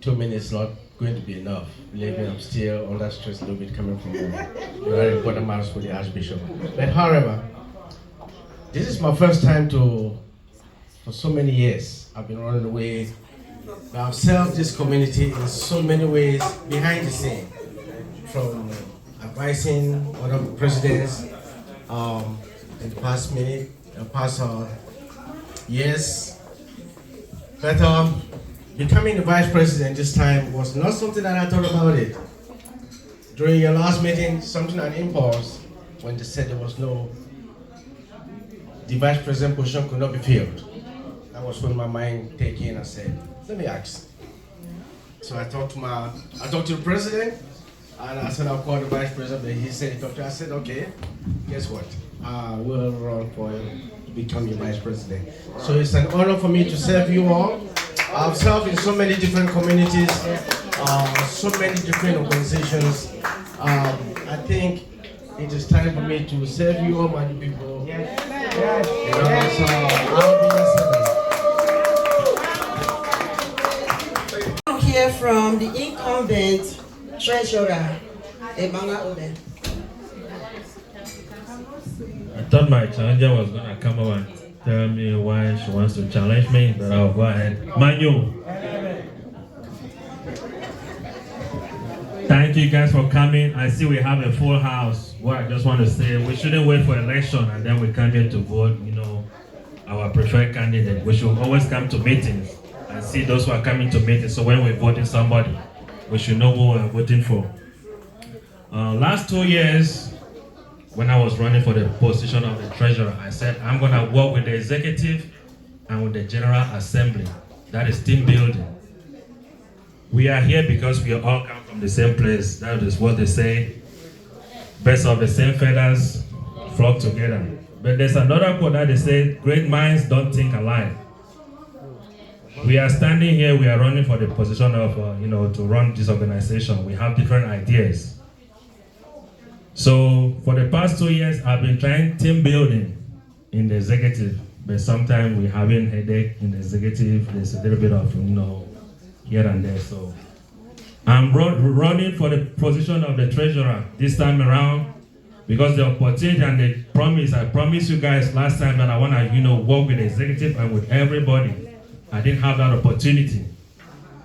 2 minutes not going to be enough. Believe me, I'm still under stress a little bit coming from a very important matters for the Archbishop. But however, this is my first time for so many years. I've been running away. I've served this community in so many ways behind the scene, from advising other presidents in the past years. But becoming the vice president this time was not something that I thought about it. During your last meeting, something on impulse, when they said the vice president position could not be filled. That was when my mind take in and said, let me ask. So I talked to the president, and I said I'll call the vice president, but he said, I said, okay, guess what? I will run for him to become your vice president. So it's an honor for me to serve you all. I've served in so many different communities, so many different organizations. I think it is time for me to serve you all, my people. Yes. So I'll be here from the incumbent treasurer, Ebanga Ode. I thought my challenger was going to come over and tell me why she wants to challenge me, but I'll go ahead. Manu. Thank you guys for coming. I see we have a full house. What I just want to say, we shouldn't wait for election and then we come here to vote, our preferred candidate. We should always come to meetings and see those who are coming to meetings. So when we're voting somebody, we should know who we're voting for. Last 2 years, when I was running for the position of the treasurer, I said, I'm going to work with the executive and with the General Assembly. That is team building. We are here because we all come from the same place. That is what they say. Birds of the same feathers flock together. But there's another quote that they say, great minds don't think alike. We are standing here, we are running for the position of, to run this organization. We have different ideas. So for the past 2 years, I've been trying team building in the executive, but sometimes we're having headache in the executive. There's a little bit of, here and there. So I'm running for the position of the treasurer this time around because the opportunity and the promise, I promised you guys last time that I want to, work with the executive and with everybody. I didn't have that opportunity.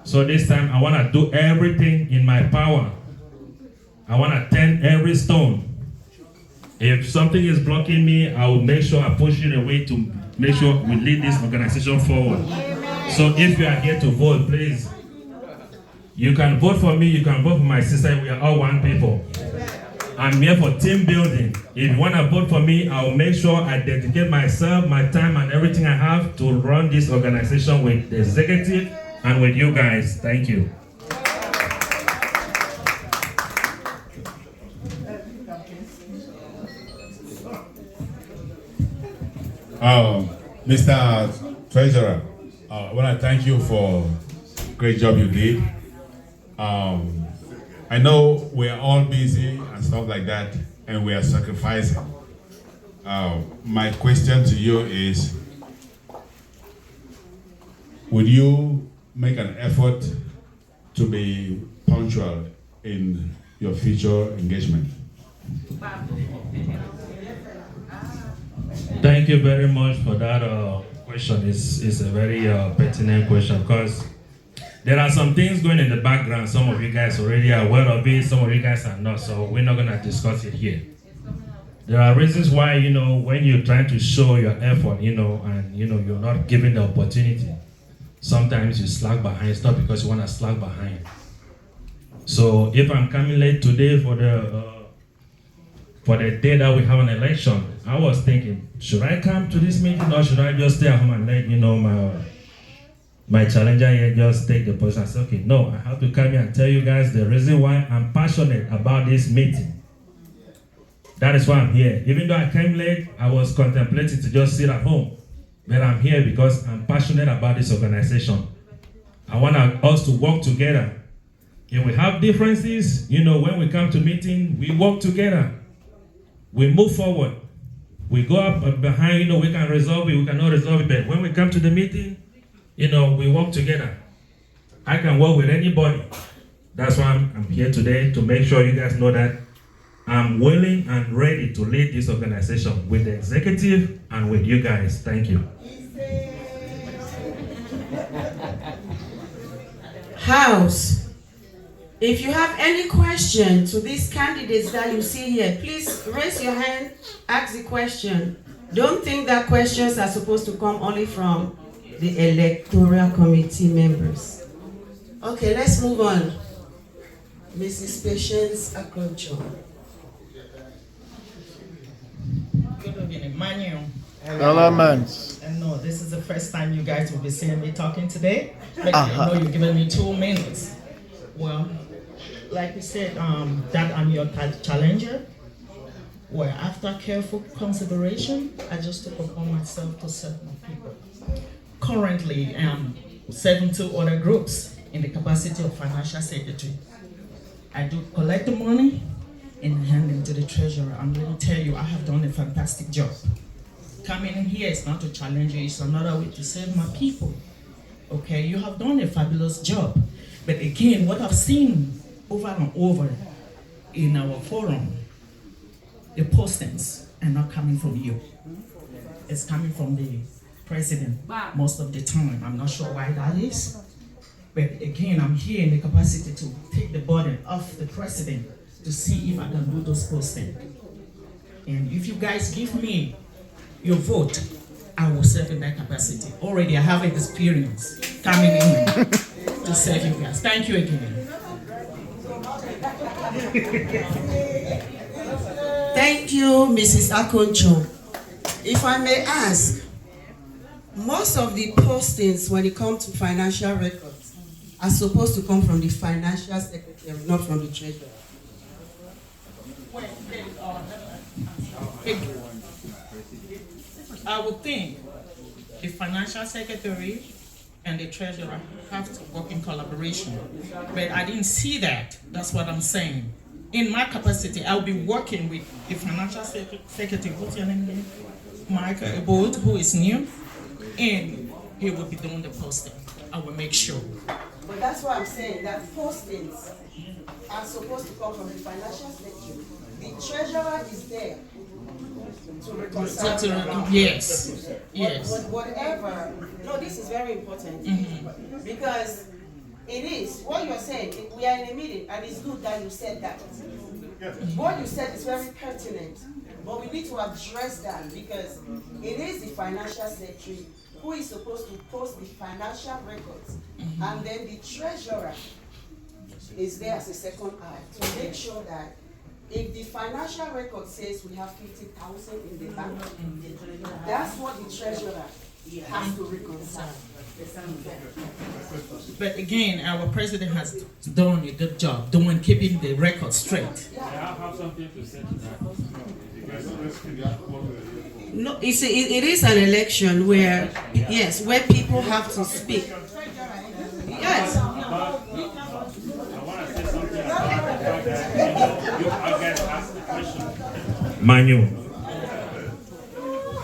So this time I want to do everything in my power. I want to turn every stone. If something is blocking me, I will make sure I push it away to make sure we lead this organization forward. So if you are here to vote, please, you can vote for me, you can vote for my sister. We are all one people. I'm here for team building. If you want to vote for me, I will make sure I dedicate myself, my time, and everything I have to run this organization with the executive and with you guys. Thank you. Mr. Treasurer, I want to thank you for the great job you did. I know we're all busy and stuff like that, and we are sacrificing. My question to you is, would you make an effort to be punctual in your future engagement? Thank you very much for that question. It's a very pertinent question because there are some things going in the background. Some of you guys already are aware of it, some of you guys are not, so we're not going to discuss it here. There are reasons why, when you're trying to show your effort, and, you're not given the opportunity, sometimes you slack behind. It's not because you want to slack behind. So if I'm coming late today for the day that we have an election, I was thinking, should I come to this meeting or should I just stay at home and let, my challenger here just take the position? I said, okay, no, I have to come here and tell you guys the reason why I'm passionate about this meeting. That is why I'm here. Even though I came late, I was contemplating to just sit at home. But I'm here because I'm passionate about this organization. I want us to work together. If we have differences, when we come to meeting, we work together. We move forward. We go up behind, we can resolve it, we cannot resolve it. But when we come to the meeting, we work together. I can work with anybody. That's why I'm here today, to make sure you guys know that I'm willing and ready to lead this organization with the executive and with you guys. Thank you. House, if you have any question to these candidates that you see here, please raise your hand, ask the question. Don't think that questions are supposed to come only from the electoral committee members. Okay, let's move on. Mrs. Patience Akoncho. Good evening, Emmanuel. Elements. And no, this is the first time you guys will be seeing me talking today. But I know you're giving me 2 minutes. Well, like you said, that I'm your challenger. Well, after careful consideration, I just took upon myself to serve my people. Currently, I'm serving 2 other groups in the capacity of financial secretary. I do collect the money and hand it to the treasurer. I'm going to tell you, I have done a fantastic job. Coming in here is not to challenge you, it's another way to serve my people. Okay, you have done a fabulous job. But again, what I've seen over and over in our forum, the postings are not coming from you. It's coming from the president most of the time. I'm not sure why that is. But again, I'm here in the capacity to take the burden off the president to see if I can do those postings. And if you guys give me your vote, I will serve in that capacity. Already I have experience coming in to serve you guys. Thank you again. Thank you, Mrs. Akoncho. If I may ask, most of the postings when it comes to financial records are supposed to come from the financial secretary, not from the treasurer. I would think the financial secretary and the treasurer have to work in collaboration. But I didn't see that. That's what I'm saying. In my capacity, I'll be working with the financial secretary, what's your name again? MECA Abode, who is new, and he will be doing the posting. I will make sure. But that's why I'm saying that postings are supposed to come from the financial secretary. The treasurer is there to reconcile. Yes, yes. But whatever, no, this is very important because it is what you're saying. We are in a meeting, and it's good that you said that. What you said is very pertinent, but we need to address that because it is the financial secretary who is supposed to post the financial records, and then the treasurer is there as a second eye to make sure that if the financial record says we have 50,000 in the bank, that's what the treasurer has to reconcile. But again, our president has done a good job keeping the record straight. I have something to say to that. No, it is an election where, yes, where people have to speak. Yes. I want to say something about the fact that you guys asked the question. Manu,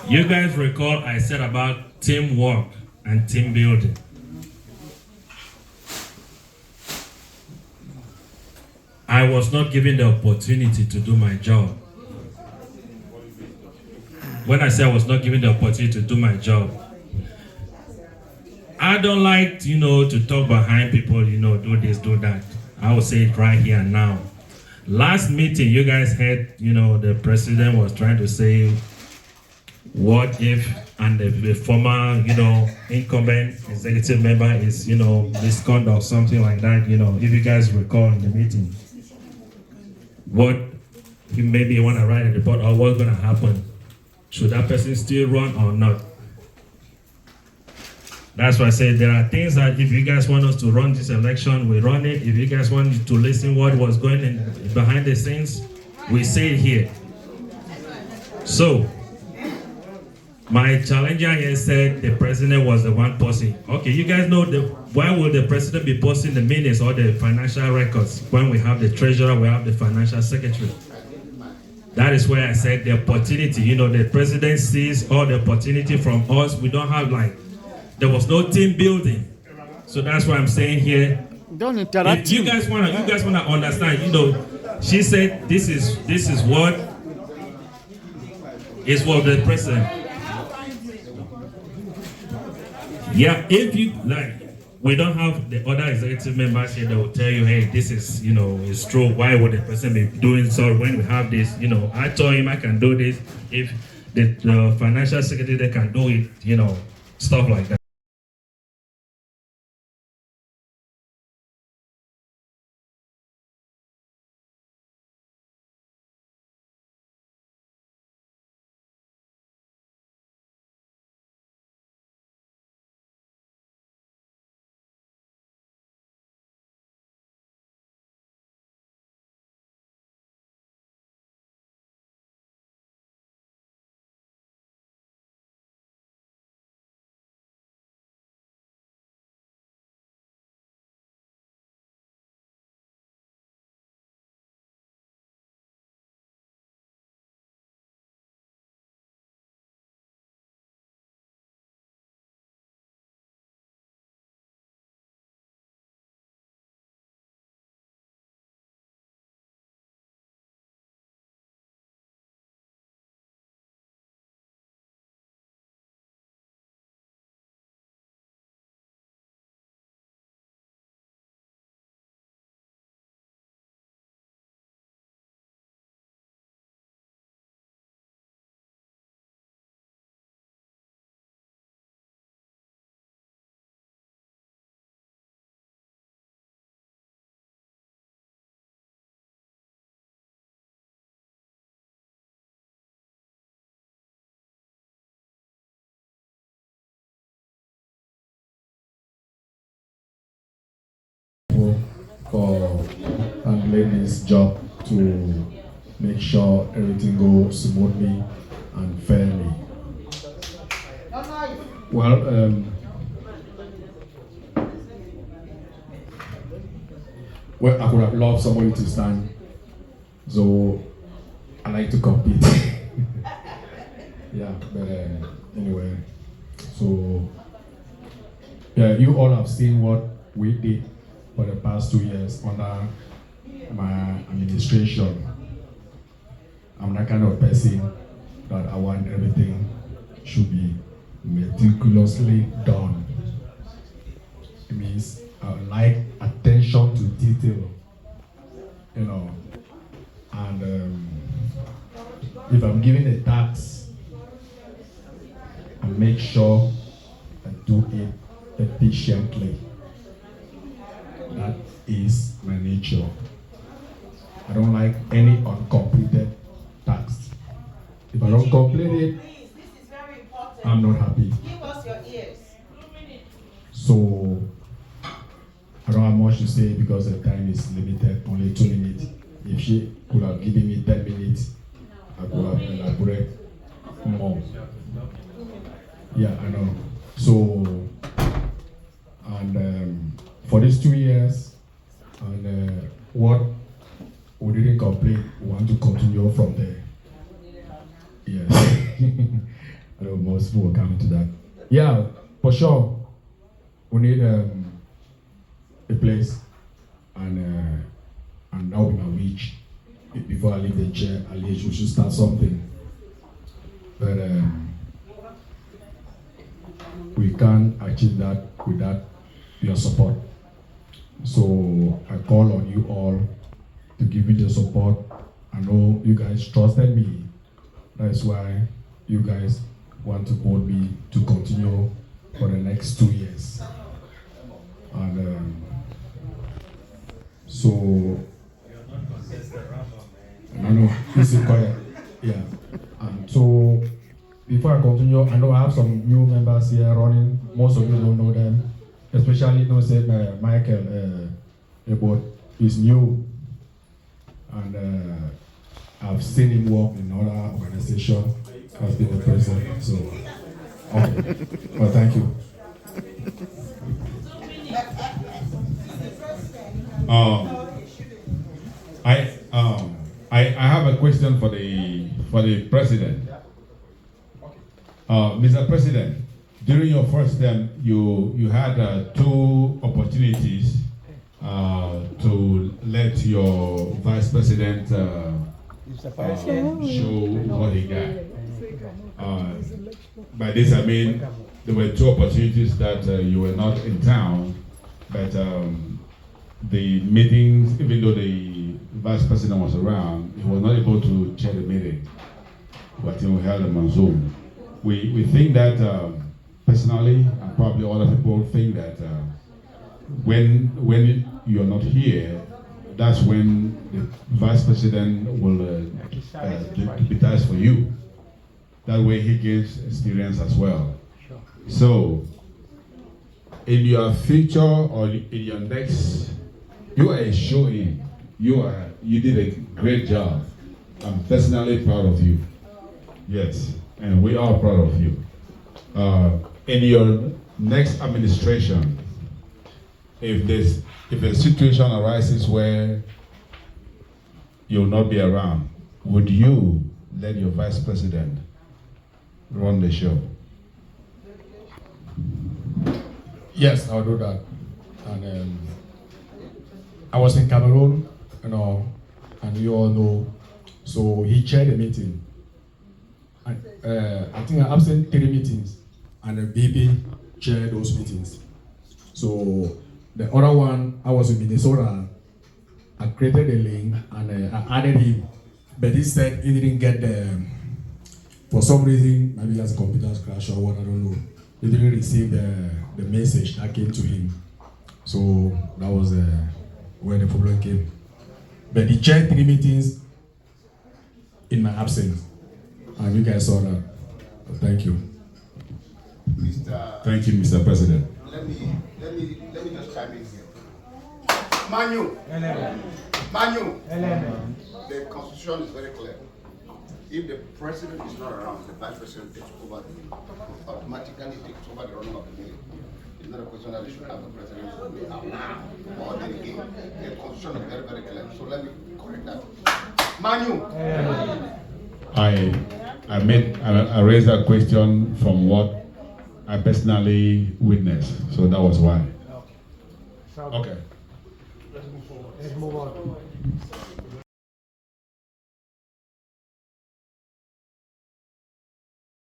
you guys recall I said about teamwork and team building. I was not given the opportunity to do my job. When I say I was not given the opportunity to do my job, I don't like, to talk behind people, do this, do that. I will say it right here and now. Last meeting, you guys heard, the president was trying to say, what if, and the former, incumbent executive member is, misconduct, something like that, if you guys recall in the meeting. What he maybe want to write a report or what's going to happen. Should that person still run or not? That's why I say there are things that if you guys want us to run this election, we run it. If you guys want to listen what was going on behind the scenes, we say it here. So, my challenger here said the president was the one posting. Okay, you guys know why will the president be posting the minutes or the financial records when we have the treasurer, we have the financial secretary? That is where I said the opportunity, the president sees all the opportunity from us. We don't have there was no team building. So that's why I'm saying here. Don't interrupt If you guys wanna understand, you know, she said this is what is what the president. Yeah, if you like, we don't have the other executive members here that will tell you, hey, this is, you know, it's true. Why would the president be doing so when we have this? You know, I told him I can do this. If the financial secretary they can do it, you know, stuff like that. For handling this job to make sure everything goes smoothly and fairly. Well, I could have loved somebody to stand, so I like to compete. Yeah, but anyway, so yeah, you all have seen what we did for the past 2 years under my administration. I'm that kind of person that I want everything should be meticulously done. It means I like attention to detail, you know, and if I'm given a task, I make sure I do it efficiently. That is my nature. I don't like any uncompleted tasks. If I don't complete it, Please, this is very important. I'm not happy. Give us your ears. So I don't have much to say because the time is limited, only 2 minutes. If she could have given me 10 minutes, I could have elaborated more. Yeah, I know. So, and for these 2 years, and what we didn't complete, we want to continue from there. Yes. I know most people will come into that. Yeah, for sure. We need a place, and that will be my wish. Before I leave the chair, at least we should start something. But we can't achieve that without your support. So I call on you all to give me the support. I know you guys trusted me. That's why you guys want to vote me to continue for the next 2 years. And so, no, this is quiet. Yeah. And so, before I continue, I know I have some new members here running. Most of you don't know them, especially say Michael. But he's new, and I've seen him work in other organizations. Has been the president. So, okay. Well, thank you. I have a question for the president. Mr. President, during your first term, you had two opportunities to let your vice president show what he got. By this I mean there were two opportunities that you were not in town, but the meetings, even though the vice president was around, he was not able to chair the meeting. But we held them on Zoom. We think that personally, and probably other people think that when you're not here, that's when the vice president will deputize for you. That way he gives experience as well. So, in your future or in your next, you are a show-in. You did a great job. I'm personally proud of you. Yes, and we are proud of you. In your next administration, if a situation arises where you'll not be around, would you let your vice president run the show? Yes, I'll do that. And I was in Cameroon, and you all know. So he chaired the meeting. And, I think I absent 3 meetings, and the BP chaired those meetings. So the other one, I was in Minnesota. I created a link and I added him, but he said he didn't get for some reason, maybe that's a computer crash or what, I don't know. He didn't receive the message that came to him. So that was where the problem came. But he chaired 3 meetings in my absence, and you guys saw that. Thank you. Thank you, Mr. President. Let me just chime in here. Manu, the constitution is very clear. If the president is not around, the vice president takes over, automatically takes over the running of the meeting. It's not a question that they should have the president now or then again. The constitution is very, very clear. So let me correct that. Manu. I raised that question from what I personally witnessed, so that was why. Okay. Let's move forward. Let's move on.